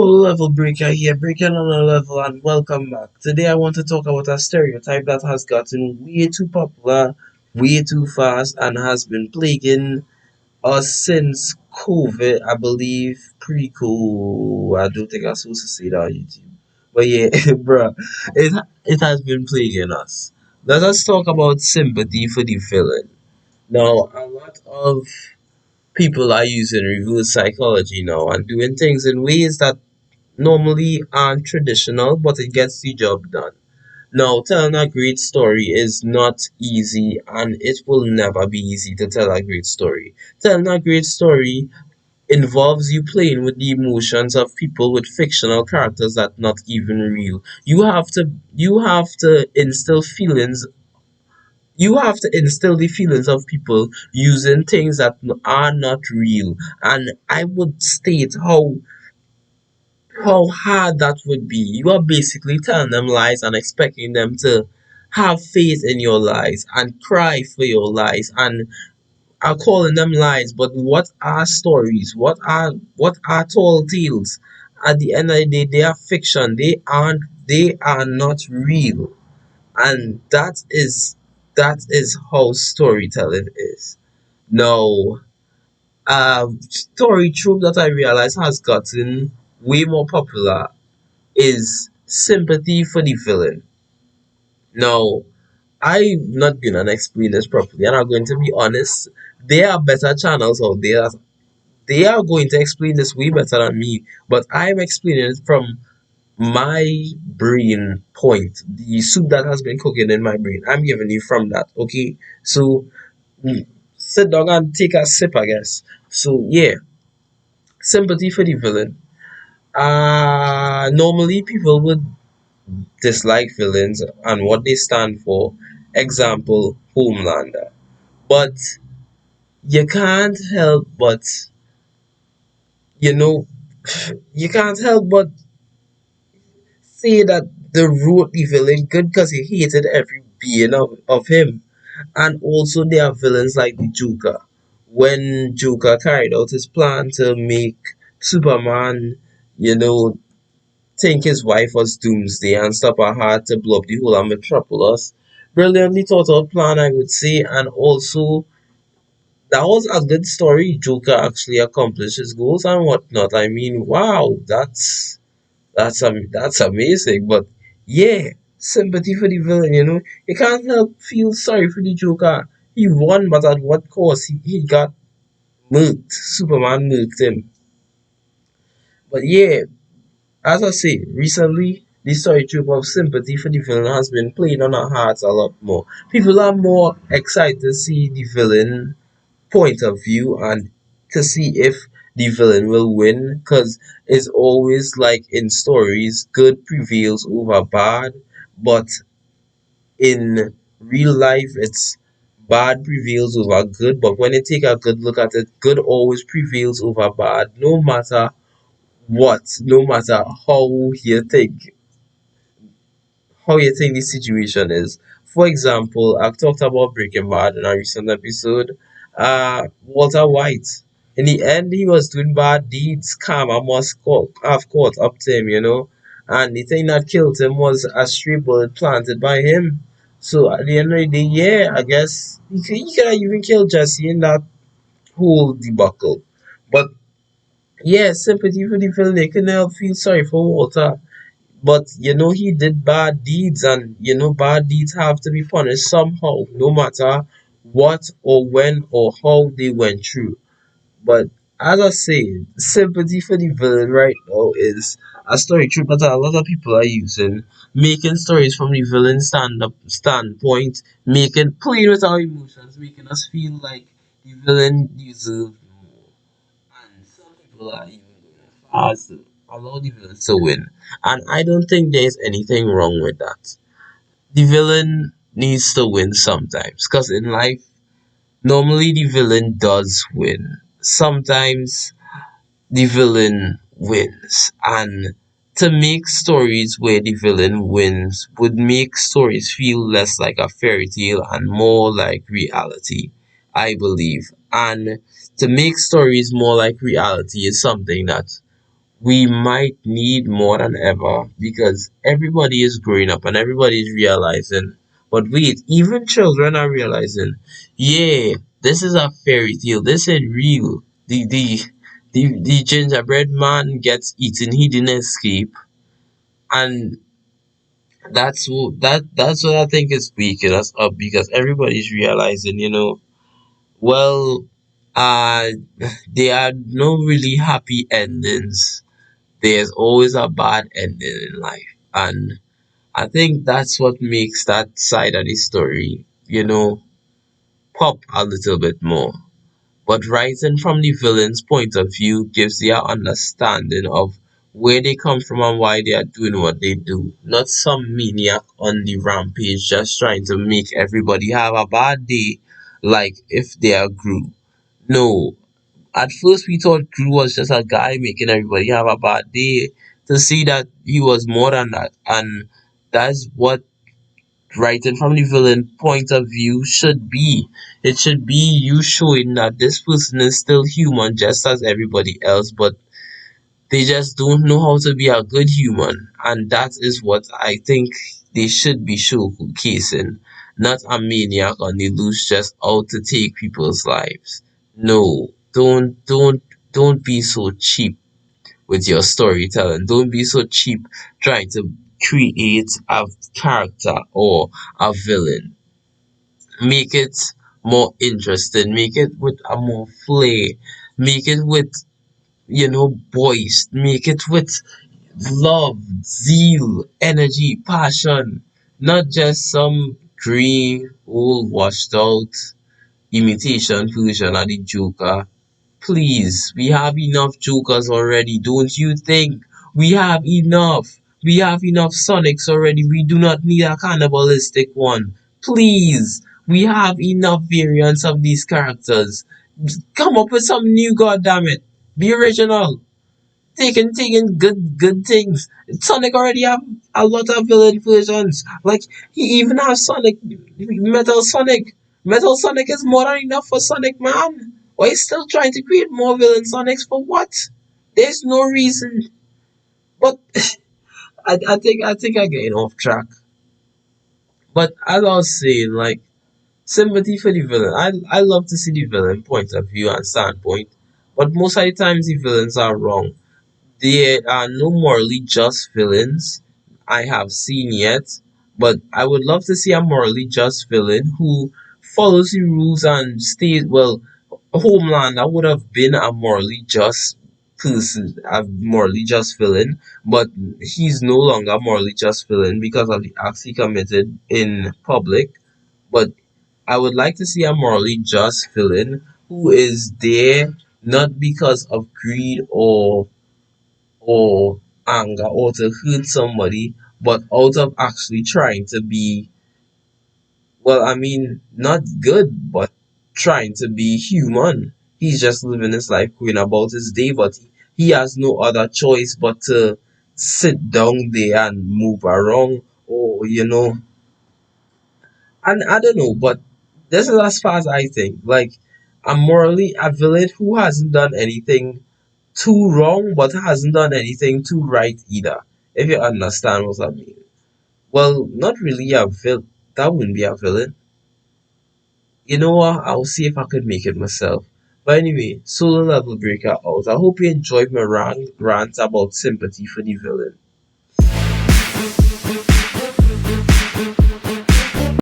Full level breaker here, breaking on a level, and welcome back. Today I want to talk about a stereotype that has gotten way too popular, way too fast, and has been plaguing us since COVID, I believe, pre-COVID. I don't think I'm supposed to say that on YouTube. But yeah, bruh, it has been plaguing us. Let us talk about sympathy for the villain. Now, a lot of people are using reverse psychology now and doing things in ways that normally aren't traditional, but it gets the job done. Now, telling a great story is not easy, and it will never be easy to tell a great story. Telling a great story involves you playing with the emotions of people with fictional characters that not even real. You have to instill feelings. You have to instill the feelings of people using things that are not real. And I would state how hard that would be. You are basically telling them lies and expecting them to have faith in your lies and cry for your lies and are calling them lies. But what are stories? What are tall tales? At the end of the day, they are fiction. They are not real. And that is how storytelling is. Now, story trope that I realize has gotten way more popular is sympathy for the villain. Now, I'm not gonna explain this properly, and I'm going to be honest. There are better channels out there. They are going to explain this way better than me, but I'm explaining it from my brain point, the soup that has been cooking in my brain. I'm giving you from that, okay? So, sit down and take a sip, I guess. So, yeah, sympathy for the villain. Normally people would dislike villains and what they stand for. Example, Homelander. But you can't help but, you know, you can't help but say that they wrote the villain good because he hated every being of him. And also, there are villains like the Joker. When Joker carried out his plan to make Superman, you know, think his wife was Doomsday and stop her heart to blow up the whole of Metropolis. Brilliantly thought out plan, I would say, and also that was a good story. Joker actually accomplished his goals and whatnot. I mean, wow, that's amazing. But yeah, sympathy for the villain. You can't help feel sorry for the Joker. He won, but at what cost? He got murked. Superman murked him. But yeah, as I say, recently the story trope of sympathy for the villain has been playing on our hearts a lot more. People are more excited to see the villain point of view and to see if the villain will win because it's always like in stories, good prevails over bad, but in real life, it's bad prevails over good. But when you take a good look at it, good always prevails over bad, no matter what, no matter how you think the situation is. For example, I've talked about Breaking Bad in a recent episode. Walter White. In the end, he was doing bad deeds. Karma must have caught up to him. And the thing that killed him was a stray bullet planted by him. So at the end of the day, yeah, I guess he could have even killed Jesse in that whole debacle. But yeah, sympathy for the villain. They can help feel sorry for Walter. But he did bad deeds, and bad deeds have to be punished somehow, no matter what or when or how they went through. But as I say, sympathy for the villain right now is a story trope that a lot of people are using, making stories from the villain standpoint, making playing with our emotions, making us feel like the villain deserves more. And some people are even going as far as to allow the villains to win. And I don't think there's anything wrong with that. The villain needs to win sometimes. Because in life, normally the villain does win. Sometimes the villain wins. And to make stories where the villain wins would make stories feel less like a fairy tale and more like reality, I believe. And to make stories more like reality is something that we might need more than ever because everybody is growing up and everybody is realizing. But wait, even children are realizing, yeah, this is a fairy tale. This is real. The gingerbread man gets eaten. He didn't escape, and that's what I think is waking us up because everybody's realizing, well, uh, there are no really happy endings. There's always a bad ending in life. And I think that's what makes that side of the story, pop a little bit more. But writing from the villain's point of view gives their understanding of where they come from and why they are doing what they do. Not some maniac on the rampage just trying to make everybody have a bad day like if they are Gru. No, at first we thought Drew was just a guy making everybody have a bad day. To see that he was more than that, and that's what writing from the villain point of view should be. It should be you showing that this person is still human just as everybody else, but they just don't know how to be a good human, and that is what I think they should be showcasing, not a maniac on the loose just out to take people's lives. No, don't be so cheap with your storytelling. Don't be so cheap trying to create a character or a villain. Make it more interesting. Make it with a more flair. Make it with voice. Make it with love, zeal, energy, passion, not just some grey, old, washed out imitation version of the Joker. Please, we have enough Jokers already, don't you think? We have enough. We have enough Sonics already. We do not need a cannibalistic one. Please, we have enough variants of these characters. Come up with some new, goddammit. Be original. Taking good things. Sonic already have a lot of villain versions. Like he even has Sonic Metal Sonic. Metal Sonic is more than enough for Sonic, man. Why you still trying to create more villain Sonics for what? There's no reason. But I think I'm getting off track. But as I was saying, like sympathy for the villain. I love to see the villain point of view and standpoint. But most of the times the villains are wrong. There are no morally just villains I have seen yet, but I would love to see a morally just villain who follows the rules and stays well. Homelander would have been a morally just person, a morally just villain, but he's no longer a morally just villain because of the acts he committed in public. But I would like to see a morally just villain who is there not because of greed or anger or to hurt somebody, but out of actually trying to be, well, I mean, not good, but trying to be human. He's just living his life, going about his day, but he has no other choice but to sit down there and move around, or, and I don't know, but this is as far as I think. Like, a villain who hasn't done anything too wrong but hasn't done anything too right either. If you understand what I mean. Well, not really a villain. That wouldn't be a villain. You know what? I'll see if I could make it myself. But anyway, solo level breaker out. I hope you enjoyed my rant about sympathy for the villain.